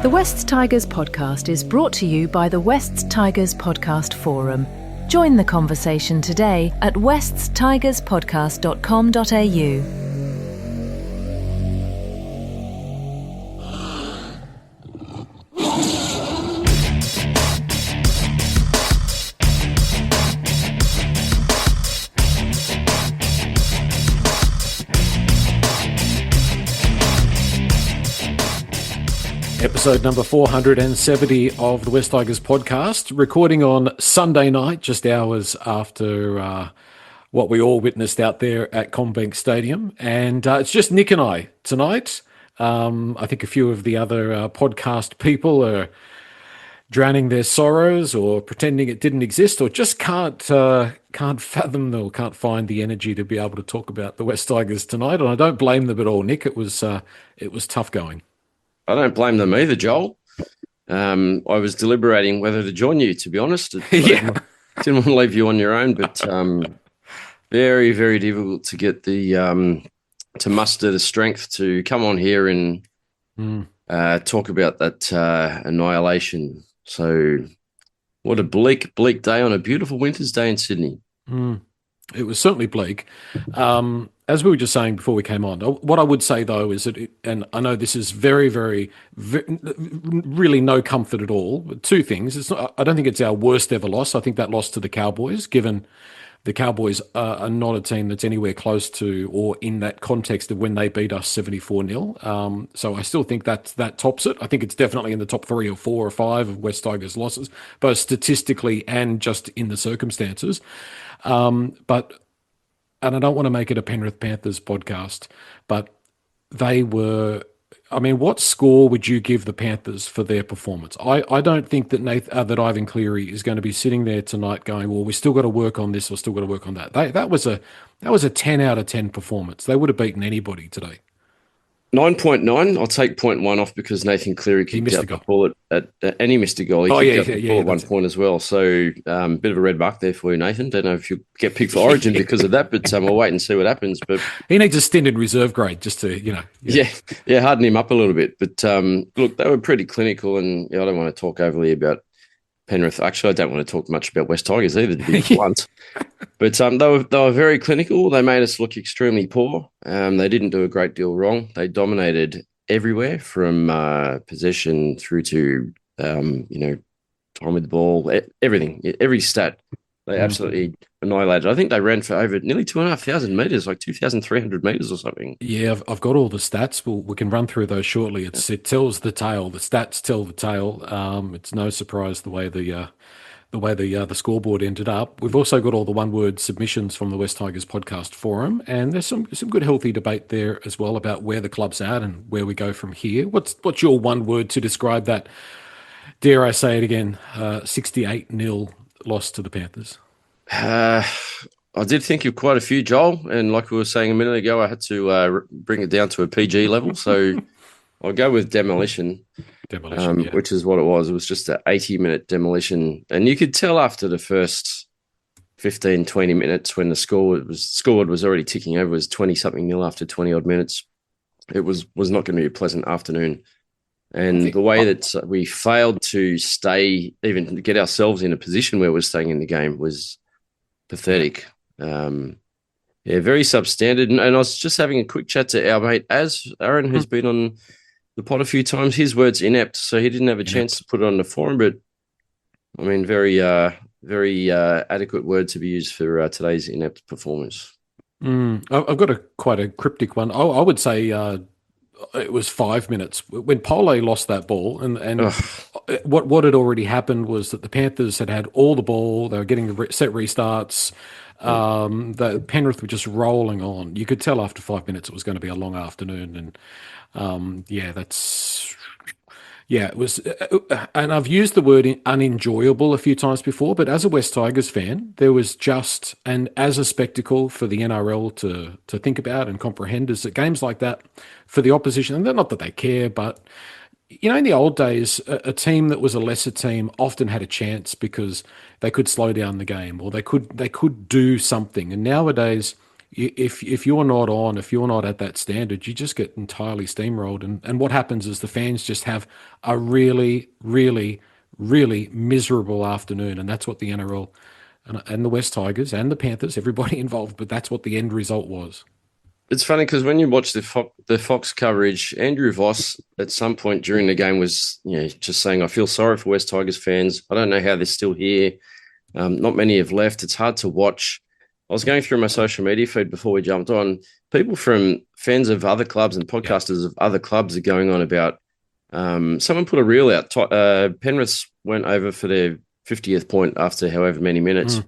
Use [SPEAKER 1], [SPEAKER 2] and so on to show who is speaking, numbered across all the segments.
[SPEAKER 1] The Wests Tigers podcast is brought to you by the Wests Tigers Podcast Forum. Join the conversation today at weststigerspodcast.com.au.
[SPEAKER 2] Episode number 470 of the West Tigers podcast, recording on Sunday night, just hours after what we all witnessed out there at CommBank Stadium. And it's just Nick and I tonight. I think a few of the other podcast people are drowning their sorrows or pretending it didn't exist, or just can't fathom or can't find the energy to be able to talk about the West Tigers tonight. And I don't blame them at all, Nick. It was tough going.
[SPEAKER 3] I don't blame them either, Joel. I was deliberating whether to join you, to be honest.
[SPEAKER 2] Yeah.
[SPEAKER 3] Didn't want to leave you on your own, but very, very difficult to get to muster the strength to come on here and talk about that annihilation. So what a bleak day on a beautiful winter's day in Sydney.
[SPEAKER 2] It was certainly bleak. As we were just saying before we came on, what I would say, though, is that, and I know this is very, really no comfort at all, but two things. I don't think it's our worst ever loss. I think that loss to the Cowboys, given the Cowboys are not a team that's anywhere close to or in that context of when they beat us 74-0. So I still think that tops it. I think it's definitely in the top 3 or 4 or 5 of West Tigers losses, both statistically and just in the circumstances. And I don't want to make it a Penrith Panthers podcast, but they were, I mean, what score would you give the Panthers for their performance? I don't think that that Ivan Cleary is going to be sitting there tonight going, well, we still got to work on this or still got to work on that. That was a 10 out of 10 performance. They would have beaten anybody today.
[SPEAKER 3] 9.9. I'll take 0.1 off because Nathan Cleary kicked out the ball and he missed a goal. He kicked out the ball at one point as well. So bit of a red mark there for you, Nathan. Don't know if you'll get picked for Origin because of that, but we'll wait and see what happens. But
[SPEAKER 2] he needs a stint in reserve grade just to,
[SPEAKER 3] Yeah, harden him up a little bit. But look, they were pretty clinical, and I don't want to talk overly about Penrith. Actually, I don't want to talk much about West Tigers either, to be blunt. But they were very clinical. They made us look extremely poor. They didn't do a great deal wrong. They dominated everywhere from possession through to time with the ball, everything, every stat. They absolutely annihilated. I think they ran for over nearly 2,500 metres, like 2,300 metres or something.
[SPEAKER 2] Yeah, I've got all the stats. We can run through those shortly. It tells the tale. The stats tell the tale. It's no surprise the way the scoreboard ended up. We've also got all the one-word submissions from the West Tigers podcast forum, and there's some good healthy debate there as well about where the club's at and where we go from here. What's your one word to describe that? Dare I say it again? 68-0 loss to the Panthers.
[SPEAKER 3] I did think of quite a few, Joel, and like we were saying a minute ago, I had to bring it down to a PG level. So I'll go with demolition. Which is what it was. It was just an 80-minute demolition. And you could tell after the first 15, 20 minutes when the scoreboard was already ticking over, it was 20-something nil after 20-odd minutes. It was not going to be a pleasant afternoon. And the way that we failed to even get ourselves in a position where we're staying in the game was pathetic. Very substandard. And I was just having a quick chat to our mate, Aaron, who's been on the pod a few times. His word's inept, so he didn't have a chance to put it on the forum, but I mean, very adequate word to be used for today's inept performance.
[SPEAKER 2] I've got quite a cryptic one. I would say it was 5 minutes when Pole lost that ball, and what had already happened was that the Panthers had all the ball. They were getting set restarts. The Penrith were just rolling on. You could tell after 5 minutes it was going to be a long afternoon, and it was. And I've used the word unenjoyable a few times before, but as a West Tigers fan, there was just, and as a spectacle for the NRL to think about and comprehend, is that games like that for the opposition, and not that they care, but in the old days, a team that was a lesser team often had a chance because they could slow down the game or they could do something. And nowadays, if you're not on, if you're not at that standard, you just get entirely steamrolled. And what happens is the fans just have a really, really, really miserable afternoon. And that's what the NRL and the West Tigers and the Panthers, everybody involved, but that's what the end result was.
[SPEAKER 3] It's funny because when you watch the Fox coverage, Andrew Voss at some point during the game was, just saying, "I feel sorry for West Tigers fans. I don't know how they're still here. Not many have left. It's hard to watch." I was going through my social media feed before we jumped on. People from fans of other clubs and podcasters of other clubs are going on about. Someone put a reel out. Penrith went over for their 50th point after however many minutes,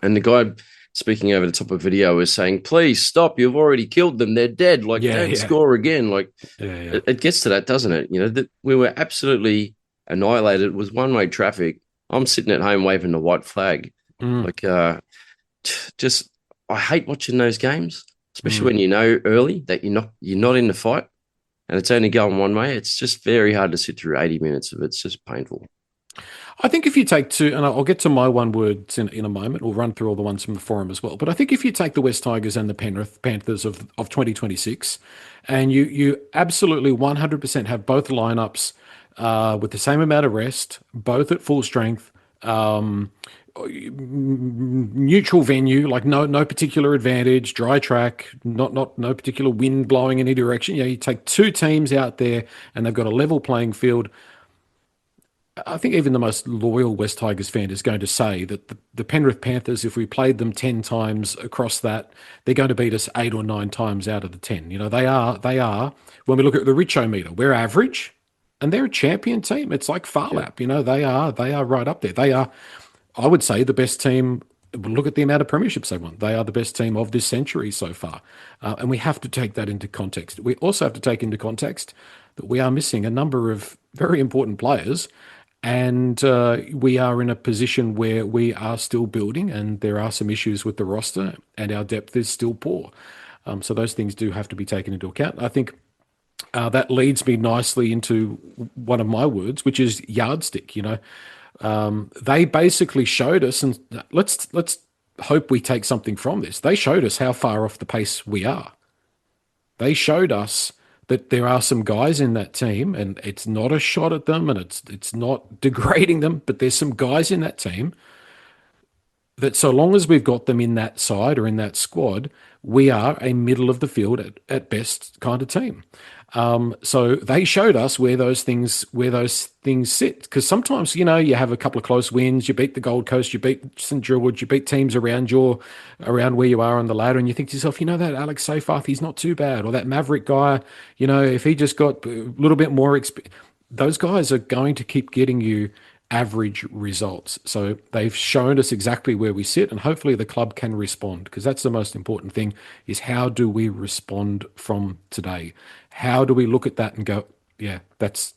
[SPEAKER 3] and the guy speaking over the top of video is saying, "Please stop! You've already killed them. They're dead. Don't score again." It gets to that, doesn't it? That we were absolutely annihilated. It was one-way traffic. I'm sitting at home waving the white flag. I hate watching those games, especially when you know early that you're not in the fight and it's only going one way. It's just very hard to sit through 80 minutes of it. It's just painful.
[SPEAKER 2] I think if you take and I'll get to my one words in a moment, we'll run through all the ones from the forum as well. But I think if you take the West Tigers and the Penrith Panthers of 2026, and you absolutely 100% have both lineups with the same amount of rest, both at full strength, neutral venue, like no particular advantage, dry track, no particular wind blowing in any direction. You take two teams out there and they've got a level playing field. I think even the most loyal West Tigers fan is going to say that the Penrith Panthers, if we played them 10 times across that, they're going to beat us 8 or 9 times out of the 10. They are, when we look at the Richo meter, we're average and they're a champion team. It's like Farlap, they are right up there. They are, I would say, the best team. Look at the amount of premierships they won. They are the best team of this century so far. And we have to take that into context. We also have to take into context that we are missing a number of very important players. And we are in a position where we are still building and there are some issues with the roster and our depth is still poor. So those things do have to be taken into account. I think that leads me nicely into one of my words, which is yardstick. They basically showed us, and let's hope we take something from this. They showed us how far off the pace we are. They showed us that there are some guys in that team, and it's not a shot at them, and it's not degrading them, but there's some guys in that team that so long as we've got them in that side or in that squad, we are a middle of the field at best kind of team. So they showed us where those things sit. Because sometimes, you have a couple of close wins, you beat the Gold Coast, you beat St George, you beat teams around where you are on the ladder, and you think to yourself, that Alex Seyfarth, he's not too bad. Or that Maverick guy, if he just got a little bit more those guys are going to keep getting you average results. So they've shown us exactly where we sit, and hopefully the club can respond, because that's the most important thing, is how do we respond from today? How do we look at that and go, yeah, that's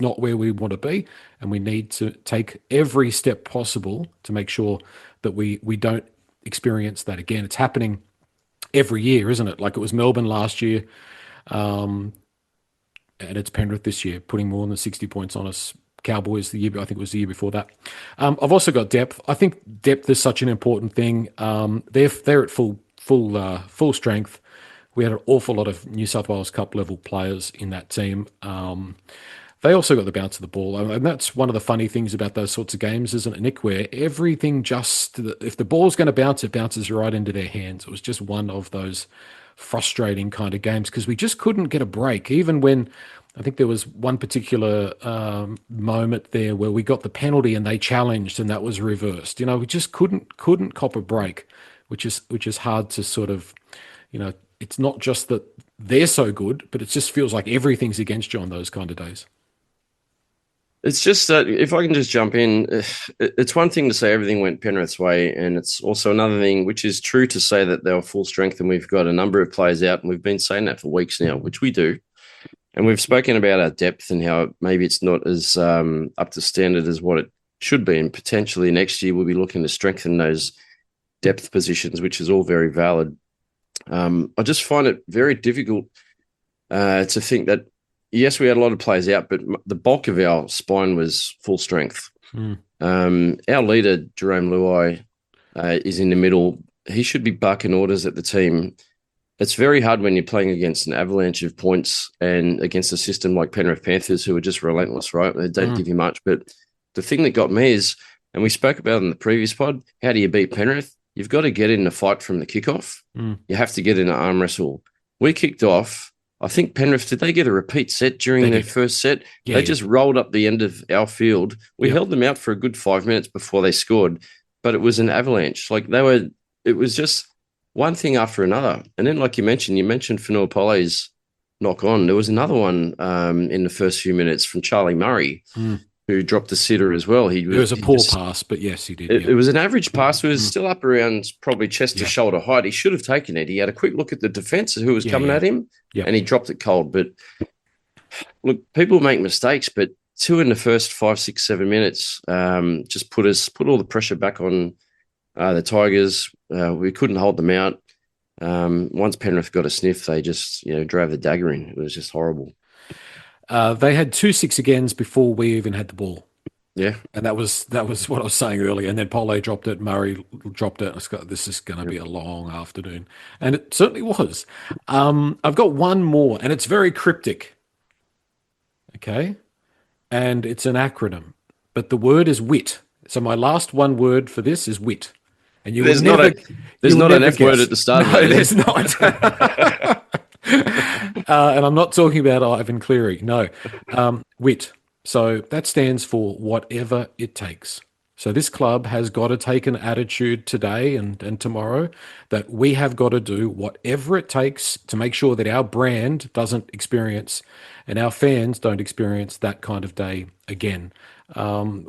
[SPEAKER 2] not where we want to be, and we need to take every step possible to make sure that we don't experience that again. It's happening every year, isn't it? Like it was Melbourne last year, and it's Penrith this year, putting more than 60 points on us. Cowboys I think it was the year before that. I've also got depth. I think depth is such an important thing. They're at full strength. We had an awful lot of New South Wales Cup level players in that team. They also got the bounce of the ball, and that's one of the funny things about those sorts of games, isn't it, Nick? Where everything if the ball's going to bounce, it bounces right into their hands. It was just one of those frustrating kind of games because we just couldn't get a break, even when. I think there was one particular moment there where we got the penalty and they challenged and that was reversed. We just couldn't cop a break, which is hard to sort of, it's not just that they're so good, but it just feels like everything's against you on those kind of days.
[SPEAKER 3] It's just that if I can just jump in, it's one thing to say everything went Penrith's way, and it's also another thing, which is true to say that they were full strength and we've got a number of players out, and we've been saying that for weeks now, which we do. And we've spoken about our depth and how maybe it's not as up to standard as what it should be. And potentially next year we'll be looking to strengthen those depth positions, which is all very valid. I just find it very difficult to think that, yes, we had a lot of players out, but the bulk of our spine was full strength. Our leader, Jerome Luai, is in the middle. he should be barking orders at the team. It's very hard when you're playing against an avalanche of points and against a system like Penrith Panthers, who are just relentless, right? They don't give you much. But the thing that got me is, and we spoke about in the previous pod, how do you beat Penrith? You've got to get in the fight from the kickoff. You have to get in an arm wrestle. We kicked off. I think Penrith, did they get a repeat set during their first set? Yeah, they just rolled up the end of our field. We held them out for a good 5 minutes before they scored, but it was an avalanche. It was just one thing after another. And then, like you mentioned Fanua-Pole's knock on. There was another one in the first few minutes from Charlie Murray, who dropped a sitter as well. It was
[SPEAKER 2] a poor pass, but yes, he did.
[SPEAKER 3] It was an average pass. It was still up around probably chest to shoulder height. He should have taken it. He had a quick look at the defence who was coming at him, and he dropped it cold. But look, people make mistakes, but 2 in the first 5, 6, 7 minutes just put all the pressure back on the Tigers. We couldn't hold them out. Once Penrith got a sniff, they just drove the dagger in. It was just horrible.
[SPEAKER 2] They had 2 6-agains before we even had the ball.
[SPEAKER 3] Yeah.
[SPEAKER 2] And that was what I was saying earlier. And then Pole dropped it, Murray dropped it. This is going to be a long afternoon. And it certainly was. I've got one more, and it's very cryptic. Okay? And it's an acronym. But the word is WIT. So my last one word for this is WIT. And
[SPEAKER 3] there's not an F word at the start.
[SPEAKER 2] No, there's not. And I'm not talking about Ivan Cleary. No, WIT. So that stands for whatever it takes. So this club has got to take an attitude today and tomorrow that we have got to do whatever it takes to make sure that our brand doesn't experience and our fans don't experience that kind of day again.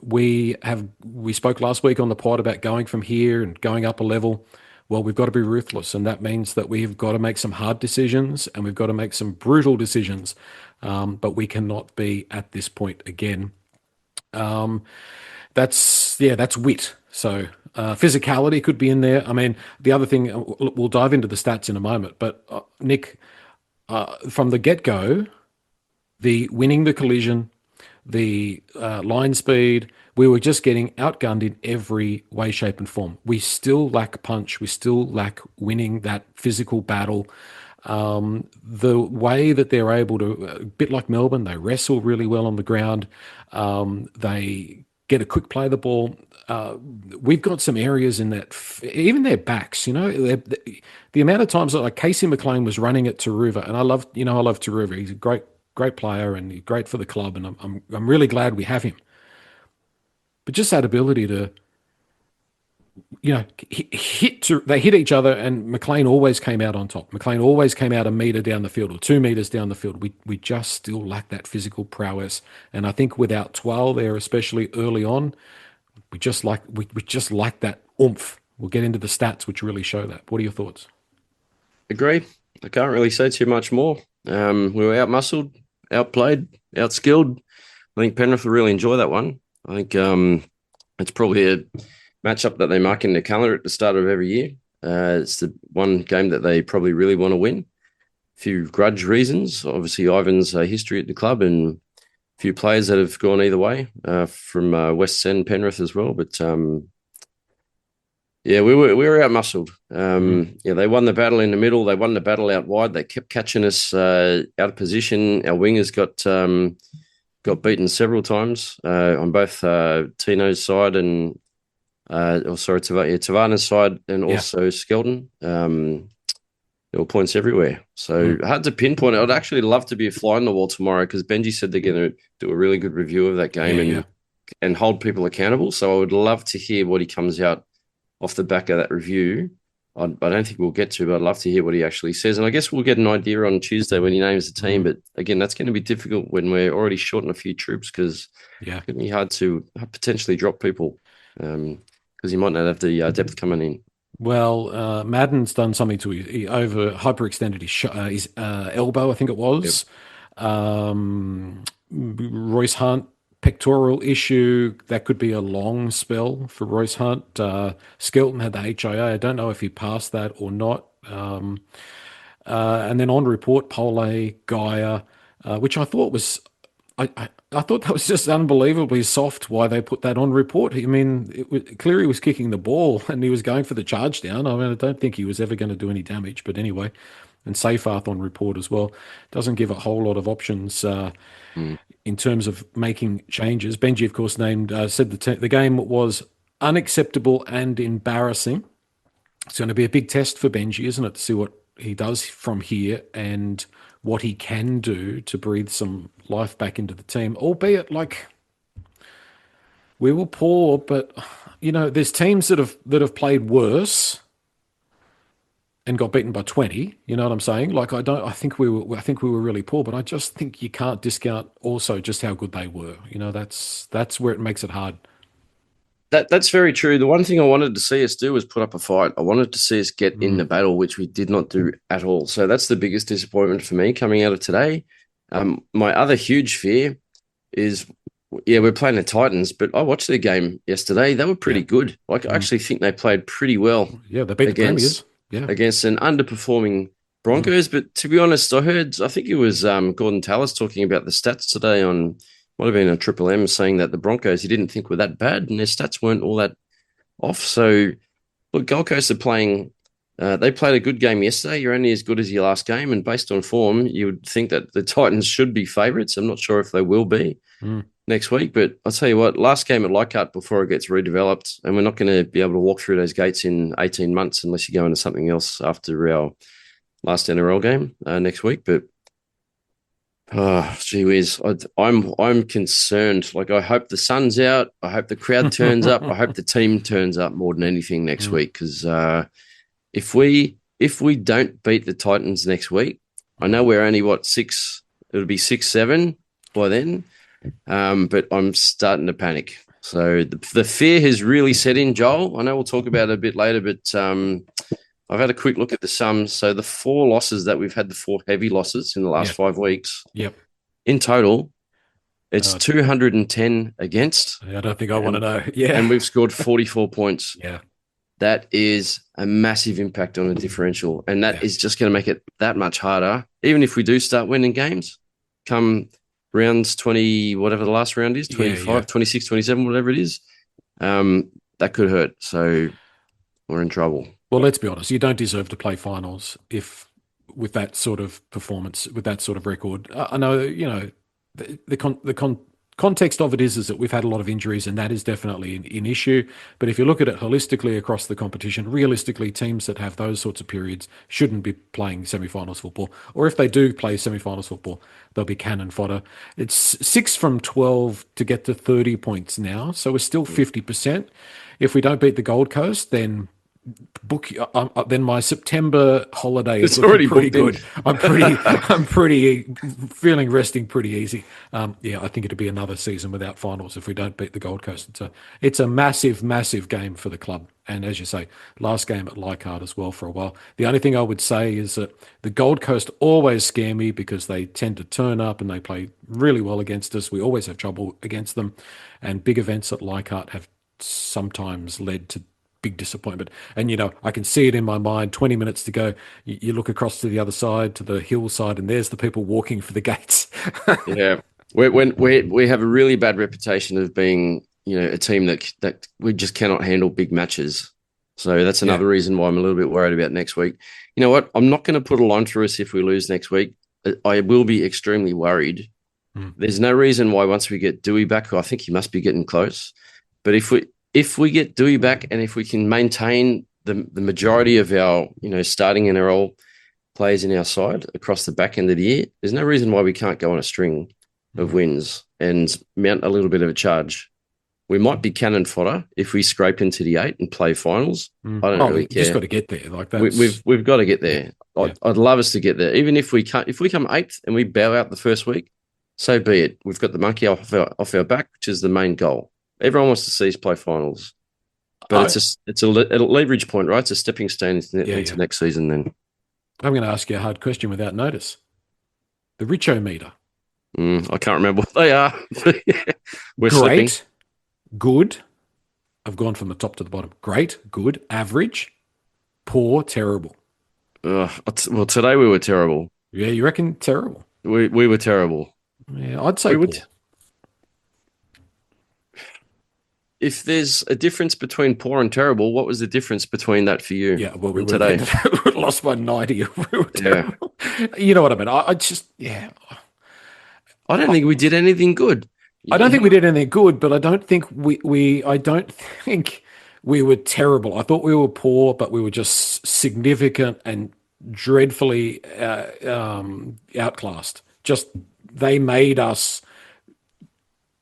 [SPEAKER 2] We spoke last week on the pod about going from here and going up a level. Well, we've got to be ruthless, and that means that we've got to make some hard decisions and we've got to make some brutal decisions, but we cannot be at this point again. That's WIT. So physicality could be in there. I mean, the other thing, we'll dive into the stats in a moment, but Nick, from the get-go, the winning the collision, the line speed, we were just getting outgunned in every way, shape, and form. We still lack punch. We still lack winning that physical battle. The way that they're able to, a bit like Melbourne, they wrestle really well on the ground. They get a quick play of the ball. We've got some areas in that, even their backs, the amount of times that like Casey McLean was running at Taruva, and I love Taruva. He's a great player and he's great for the club, and I'm really glad we have him. But just that ability to, they hit each other, and McLean always came out on top. McLean always came out a metre down the field or 2 metres down the field. We just still lack that physical prowess. And I think without Twal there, especially early on, we just lack that oomph. We'll get into the stats, which really show that. What are your thoughts?
[SPEAKER 3] Agree. I can't really say too much more. We were out-muscled, outplayed, outskilled. I think Penrith will really enjoy that one. I think it's probably a matchup that they mark in their calendar at the start of every year. It's the one game that they probably really want to win. A few grudge reasons. Obviously, Ivan's history at the club and a few players that have gone either way from West End, Penrith as well. But we were out-muscled. They won the battle in the middle. They won the battle out wide. They kept catching us out of position. Our wingers got beaten several times on both Tino's side and Tavana's side and also Skelton. There were points everywhere. So hard to pinpoint. I'd actually love to be a fly on the wall tomorrow because Benji said they're going to do a really good review of that game and hold people accountable. So I would love to hear what he comes out off the back of that review. I don't think we'll get to, but I'd love to hear what he actually says. And I guess we'll get an idea on Tuesday when he names the team. But again, that's going to be difficult when we're already short on a few troops because it's going to be hard to potentially drop people because he might not have the depth coming in.
[SPEAKER 2] Well, Madden's done something to hyperextended his elbow, I think it was. Yep. Royce Hunt, pectoral issue. That could be a long spell for Royce Hunt. Skelton had the HIA. I don't know if he passed that or not. And then on report, Pole, Gaia, which I thought was I thought that was just unbelievably soft why they put that on report. I mean, Cleary was kicking the ball and he was going for the charge down. I mean, I don't think he was ever going to do any damage, but anyway, and Seyfarth on report as well. Doesn't give a whole lot of options in terms of making changes. Benji, of course, said the game was unacceptable and embarrassing. It's going to be a big test for Benji, isn't it, to see what he does from here and what he can do to breathe some life back into the team, albeit like we were poor, but there's teams that have played worse and got beaten by 20. You know what I'm saying? Like I think we were really poor, but I just think you can't discount also just how good they were. That's where it makes it hard.
[SPEAKER 3] That's very true. The one thing I wanted to see us do was put up a fight. I wanted to see us get in the battle, which we did not do at all. So that's the biggest disappointment for me coming out of today. My other huge fear is, we're playing the Titans, but I watched their game yesterday. They were pretty good. Like, I actually think they played pretty well.
[SPEAKER 2] Yeah, they beat the Premiers. Yeah,
[SPEAKER 3] against an underperforming Broncos. But to be honest, I think it was Gordon Tallis talking about the stats today on, might have been a Triple M, saying that the Broncos he didn't think were that bad and their stats weren't all that off. So, look, Gold Coast are playing. They played a good game yesterday. You're only as good as your last game, and based on form, you would think that the Titans should be favourites. I'm not sure if they will be next week, but I'll tell you what, last game at Leichhardt before it gets redeveloped, and we're not going to be able to walk through those gates in 18 months unless you go into something else after our last NRL game next week. But gee whiz, I'm concerned. Like, I hope the sun's out. I hope the crowd turns up. I hope the team turns up more than anything next week, because if we don't beat the Titans next week, I know we're only six. It'll be 6-7 by then. But I'm starting to panic. So the fear has really set in, Joel. I know we'll talk about it a bit later, but I've had a quick look at the sums. So the 4 losses that we've had, the 4 heavy losses in the last 5 weeks.
[SPEAKER 2] Yep.
[SPEAKER 3] In total, it's 210 against.
[SPEAKER 2] I don't think I want to know. Yeah.
[SPEAKER 3] And we've scored 44 points.
[SPEAKER 2] Yeah.
[SPEAKER 3] That is a massive impact on the differential. And that is just going to make it that much harder. Even if we do start winning games, come rounds 20, whatever the last round is, 25, 26, 27, whatever it is, that could hurt. So we're in trouble.
[SPEAKER 2] Well, let's be honest. You don't deserve to play finals with that sort of performance, with that sort of record. I know, the context of it is that we've had a lot of injuries, and that is definitely an issue. But if you look at it holistically across the competition, realistically, teams that have those sorts of periods shouldn't be playing semi-finals football. Or if they do play semi-finals football, they'll be cannon fodder. It's 6 from 12 to get to 30 points now, so we're still 50%. If we don't beat the Gold Coast, then then my September holiday is already pretty good. I'm feeling resting pretty easy. I think it'll be another season without finals if we don't beat the Gold Coast. It's a massive, massive game for the club. And as you say, last game at Leichhardt as well for a while. The only thing I would say is that the Gold Coast always scare me because they tend to turn up and they play really well against us. We always have trouble against them. And big events at Leichhardt have sometimes led to big disappointment. And, I can see it in my mind, 20 minutes to go, you look across to the other side, to the hillside, and there's the people walking for the gates.
[SPEAKER 3] Yeah. We have a really bad reputation of being, a team that we just cannot handle big matches. So that's another reason why I'm a little bit worried about next week. You know what? I'm not going to put a line through us if we lose next week. I will be extremely worried. There's no reason why once we get Dewey back, who I think he must be getting close, but if we get Dewey back and if we can maintain the majority of our, starting NRL players in our side across the back end of the year, there's no reason why we can't go on a string of wins and mount a little bit of a charge. We might be cannon fodder if we scrape into the 8 and play finals. I don't really care.
[SPEAKER 2] Just got to get there. Like that.
[SPEAKER 3] We've got to get there. I'd love us to get there. Even if we come 8th and we bow out the first week, so be it. We've got the monkey off our back, which is the main goal. Everyone wants to see us play finals, but it's a leverage point, right? It's a stepping stone into next season. Then
[SPEAKER 2] I'm going to ask you a hard question without notice. The Richo meter.
[SPEAKER 3] I can't remember what they are. We're
[SPEAKER 2] great,
[SPEAKER 3] slipping.
[SPEAKER 2] Good. I've gone from the top to the bottom. Great, good, average, poor, terrible.
[SPEAKER 3] Well, today we were terrible.
[SPEAKER 2] Yeah, you reckon terrible?
[SPEAKER 3] We were terrible.
[SPEAKER 2] Yeah, I'd say poor.
[SPEAKER 3] If there's a difference between poor and terrible, what was the difference between that for you?
[SPEAKER 2] Yeah, well, we would have lost by 90 if we were terrible. You know what I mean? I
[SPEAKER 3] don't think we did anything good.
[SPEAKER 2] I don't think we did anything good, but I don't think I don't think we were terrible. I thought we were poor, but we were just significant and dreadfully outclassed. Just they made us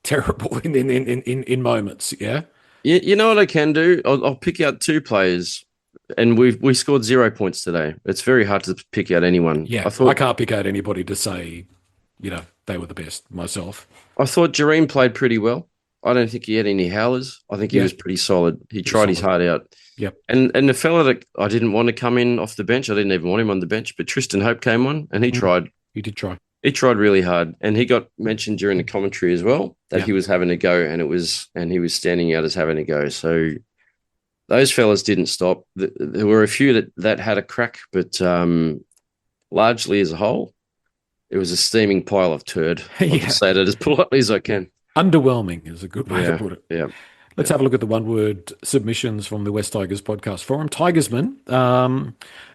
[SPEAKER 2] terrible in moments. Yeah.
[SPEAKER 3] You know what I can do? I'll pick out two players, and we scored 0 points today. It's very hard to pick out anyone.
[SPEAKER 2] Yeah, I can't pick out anybody to say, they were the best myself.
[SPEAKER 3] I thought Jareem played pretty well. I don't think he had any howlers. I think he was pretty solid. He tried his heart out.
[SPEAKER 2] Yep.
[SPEAKER 3] And the fella that I didn't want to come in off the bench, I didn't even want him on the bench, but Tristan Hope came on and he tried.
[SPEAKER 2] He did try.
[SPEAKER 3] He tried really hard, and he got mentioned during the commentary as well that he was having a go, and he was standing out as having a go. So those fellas didn't stop. There were a few that had a crack, but largely as a whole, it was a steaming pile of turd. I'll just say that as politely as I can.
[SPEAKER 2] Underwhelming is a good way to put it.
[SPEAKER 3] Yeah.
[SPEAKER 2] Let's have a look at the one-word submissions from the West Tigers podcast forum. Tigersman,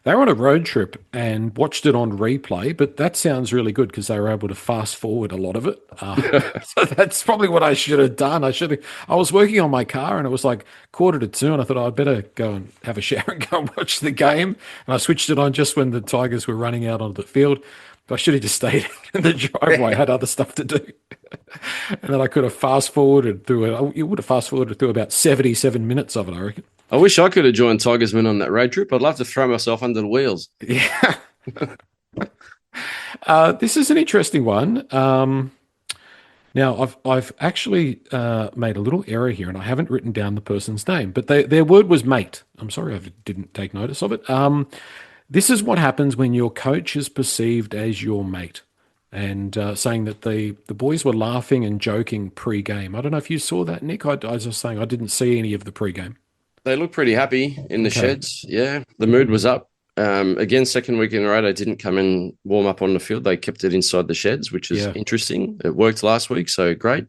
[SPEAKER 2] they were on a road trip and watched it on replay, but that sounds really good because they were able to fast forward a lot of it. So that's probably what I should have done. I was working on my car and it was like 1:45, and I thought I'd better go and have a shower and go and watch the game. And I switched it on just when the Tigers were running out onto the field. I should have just stayed in the driveway. I had other stuff to do. And then I could have fast-forwarded through it. You would have fast-forwarded through about 77 minutes of it, I reckon.
[SPEAKER 3] I wish I could have joined Tigersman on that road trip. I'd love to throw myself under the wheels.
[SPEAKER 2] Yeah. This is an interesting one. Now, I've actually made a little error here, and I haven't written down the person's name, but their word was mate. I'm sorry I didn't take notice of it. This is what happens when your coach is perceived as your mate, and saying that the boys were laughing and joking pre-game. I don't know if you saw that, Nick. I was just saying I didn't see any of the pre-game.
[SPEAKER 3] They looked pretty happy in the sheds. Yeah, the mood was up. Again, second week in a row, they didn't come and warm up on the field. They kept it inside the sheds, which is interesting. It worked last week, so great.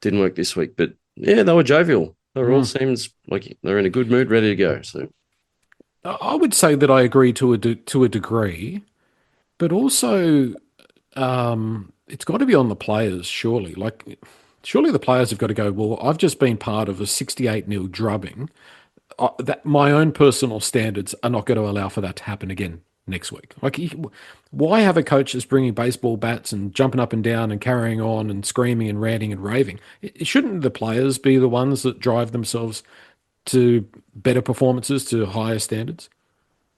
[SPEAKER 3] Didn't work this week, but yeah, they were jovial. They were all seems like they're in a good mood, ready to go. So
[SPEAKER 2] I would say that I agree to a degree, but also it's got to be on the players, surely. Surely the players have got to go, well, I've just been part of a 68-0 drubbing. That my own personal standards are not going to allow for that to happen again next week. Why have a coach that's bringing baseball bats and jumping up and down and carrying on and screaming and ranting and raving? Shouldn't the players be the ones that drive themselves to better performances, to higher standards?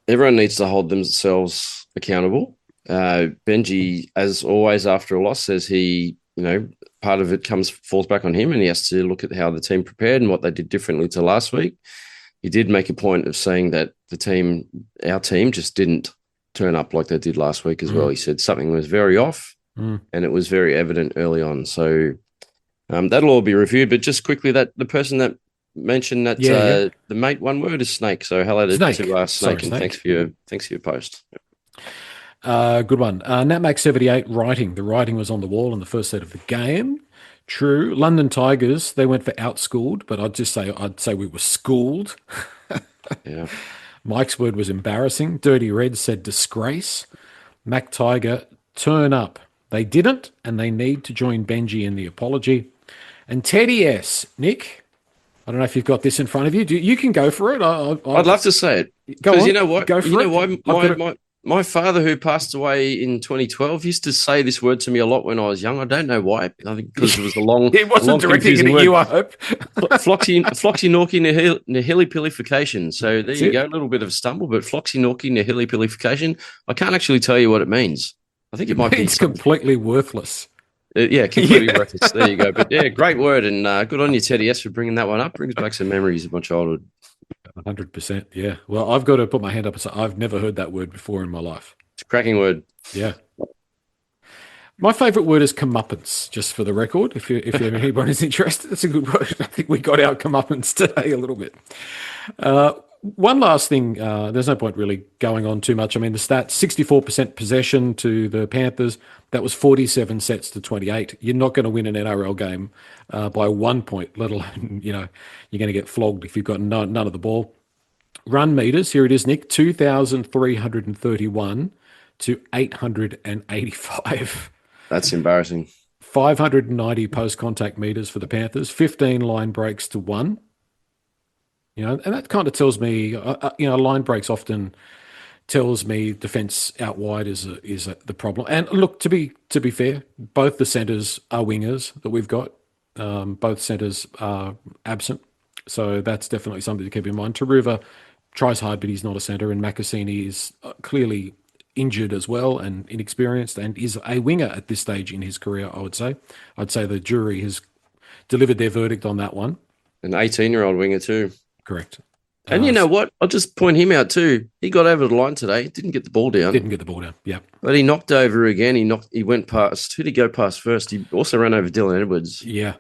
[SPEAKER 3] Everyone needs to hold themselves accountable. Benji, as always, after a loss, says part of it falls back on him, and he has to look at how the team prepared and what they did differently to last week. He did make a point of saying that our team just didn't turn up like they did last week as well. He said something was very off, and it was very evident early on. So that'll all be reviewed. But just quickly, that the person that mentioned that the mate one word is snake. So hello to Snake,
[SPEAKER 2] Sorry,
[SPEAKER 3] and
[SPEAKER 2] Snake.
[SPEAKER 3] thanks for your post.
[SPEAKER 2] Good one. Natmac78 writing. The writing was on the wall in the first set of the game. True. London Tigers, they went for outschooled, but I'd say we were schooled.
[SPEAKER 3] Yeah.
[SPEAKER 2] Mike's word was embarrassing. Dirty Red said disgrace. Mac Tiger, turn up. They didn't, and they need to join Benji in the apology. And Teddy S. Nick, I don't know if you've got this in front of you. You can go for it.
[SPEAKER 3] I'd love to say it.
[SPEAKER 2] Because
[SPEAKER 3] you know what?
[SPEAKER 2] Go for
[SPEAKER 3] you
[SPEAKER 2] it.
[SPEAKER 3] know why? My father, who passed away in 2012, used to say this word to me a lot when I was young. I don't know why. I think because it was a long,
[SPEAKER 2] he wasn't directing it at you, I hope.
[SPEAKER 3] Floxy Norky Nihilipilification. So there you go, a little bit of a stumble, but Floxy Norky Nihilipilification. I can't actually tell you what it means. I think it might be.
[SPEAKER 2] It's completely worthless.
[SPEAKER 3] Completely worthless. There you go. But yeah, great word, and good on you, Teddy S, for bringing that one up. Brings back some memories of my childhood.
[SPEAKER 2] 100%, yeah. Well, I've got to put my hand up and say I've never heard that word before in my life.
[SPEAKER 3] It's a cracking word.
[SPEAKER 2] Yeah. My favourite word is comeuppance, just for the record, if anybody's interested. It's a good word. I think we got our comeuppance today a little bit. one last thing, there's no point really going on too much. I mean, the stats, 64% possession to the Panthers. That was 47 sets to 28. You're not going to win an NRL game by 1 point, let alone, you're going to get flogged if you've got none of the ball. Run meters, here it is, Nick, 2,331 to 885.
[SPEAKER 3] That's embarrassing.
[SPEAKER 2] 590 post-contact meters for the Panthers, 15 line breaks to 1. And that kind of tells me, line breaks often tells me defence out wide is the problem. And look, to be fair, both the centres are wingers that we've got. Both centres are absent, so that's definitely something to keep in mind. Taruva tries hard, but he's not a centre, and Makasini is clearly injured as well and inexperienced, and is a winger at this stage in his career. I'd say the jury has delivered their verdict on that one.
[SPEAKER 3] An 18-year-old winger too.
[SPEAKER 2] Correct.
[SPEAKER 3] And you know what? I'll just point him out too. He got over the line today. Didn't get the ball down.
[SPEAKER 2] Yeah.
[SPEAKER 3] But he knocked over again. He went past. Who did he go past first? He also ran over Dylan Edwards.
[SPEAKER 2] Yeah.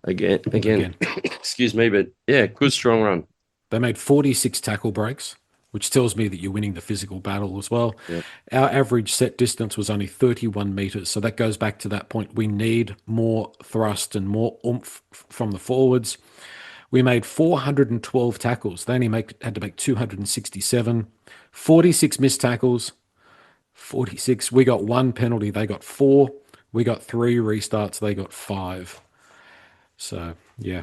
[SPEAKER 3] Again. Excuse me, but yeah, good strong run.
[SPEAKER 2] They made 46 tackle breaks, which tells me that you're winning the physical battle as well.
[SPEAKER 3] Yep.
[SPEAKER 2] Our average set distance was only 31 metres. So that goes back to that point. We need more thrust and more oomph from the forwards. We made 412 tackles. They only had to make 267. 46 missed tackles. 46. We got 1 penalty. They got 4. We got 3 restarts. They got 5. So, yeah.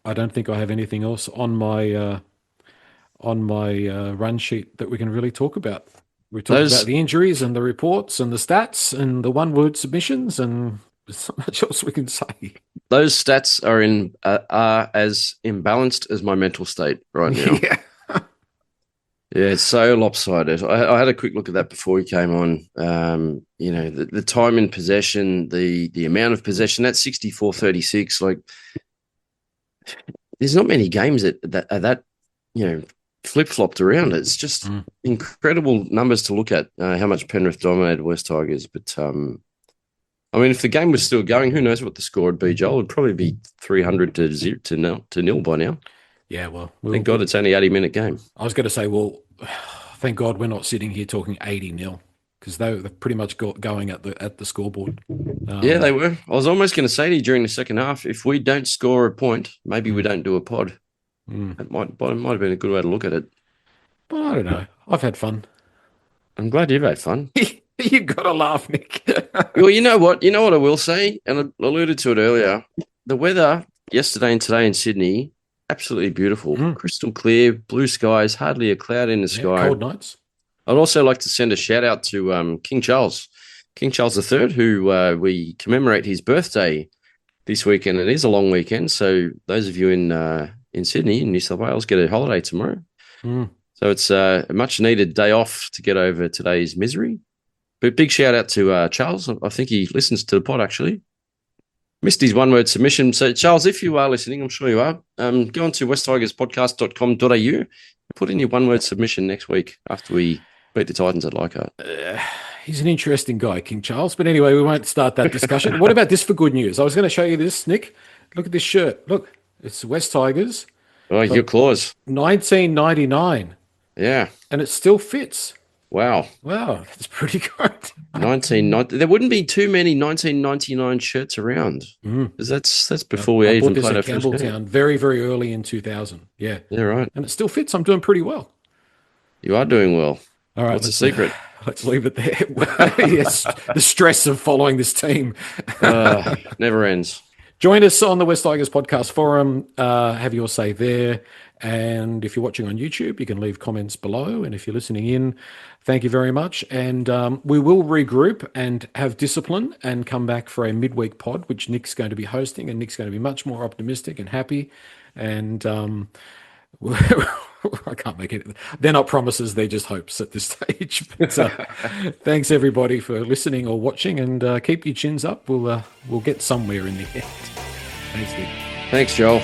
[SPEAKER 2] I don't think I have anything else on my run sheet that we can really talk about. We talked about the injuries and the reports and the stats and the one-word submissions, and there's not much else we can say.
[SPEAKER 3] Those stats are as imbalanced as my mental state right now.
[SPEAKER 2] Yeah.
[SPEAKER 3] Yeah, it's so lopsided. I had a quick look at that before we came on. The time in possession, the amount of possession, that's 64-36. Like, there's not many games that are that flip-flopped around. It's just incredible numbers to look at, how much Penrith dominated West Tigers. But, if the game was still going, who knows what the score would be, Joel? It would probably be 300 to nil by now.
[SPEAKER 2] Yeah, well,
[SPEAKER 3] thank God it's only 80-minute game.
[SPEAKER 2] I was going to say, well, thank God we're not sitting here talking 80-0, because they're pretty much going at the scoreboard.
[SPEAKER 3] Yeah, they were. I was almost going to say to you during the second half, if we don't score a point, maybe we don't do a pod. It might have been a good way to look at it.
[SPEAKER 2] But I don't know. I've had fun.
[SPEAKER 3] I'm glad you've had fun.
[SPEAKER 2] You've got to laugh, Nick.
[SPEAKER 3] Well, you know what? I will say, and I alluded to it earlier, the weather yesterday and today in Sydney, absolutely beautiful. Crystal clear, blue skies, hardly a cloud in the sky.
[SPEAKER 2] Cold nights.
[SPEAKER 3] I'd also like to send a shout out to King Charles III, who we commemorate his birthday this weekend. It is a long weekend, so those of you in Sydney, in New South Wales, get a holiday tomorrow. So it's a much needed day off to get over today's misery. But big shout out to Charles. I think he listens to the pod, actually. Missed his one-word submission. So, Charles, if you are listening, I'm sure you are, go on to westtigerspodcast.com.au and put in your one-word submission next week after we beat the Titans at Leichhardt.
[SPEAKER 2] He's an interesting guy, King Charles. But anyway, we won't start that discussion. What about this for good news? I was going to show you this, Nick. Look at this shirt. Look, it's West Tigers.
[SPEAKER 3] Oh, your claws.
[SPEAKER 2] 1999.
[SPEAKER 3] Yeah.
[SPEAKER 2] And it still fits.
[SPEAKER 3] Wow,
[SPEAKER 2] that's pretty good.
[SPEAKER 3] 1990. There wouldn't be too many 1999 shirts around, because that's before we even played our first game.
[SPEAKER 2] Campbelltown very, very early in 2000. Yeah,
[SPEAKER 3] right.
[SPEAKER 2] And it still fits. I'm doing pretty well.
[SPEAKER 3] You are doing well.
[SPEAKER 2] All right,
[SPEAKER 3] what's the secret?
[SPEAKER 2] Let's leave it there. Yes, the stress of following this team
[SPEAKER 3] never ends.
[SPEAKER 2] Join us on the West Tigers Podcast Forum. Have your say there. And if you're watching on YouTube, you can leave comments below. And if you're listening in, thank you very much. And we will regroup and have discipline and come back for a midweek pod, which Nick's going to be hosting. And Nick's going to be much more optimistic and happy. And I can't make it. They're not promises. They're just hopes at this stage. But thanks, everybody, for listening or watching. And keep your chins up. We'll get somewhere in the end. Thanks, Nick.
[SPEAKER 3] Thanks, Joel.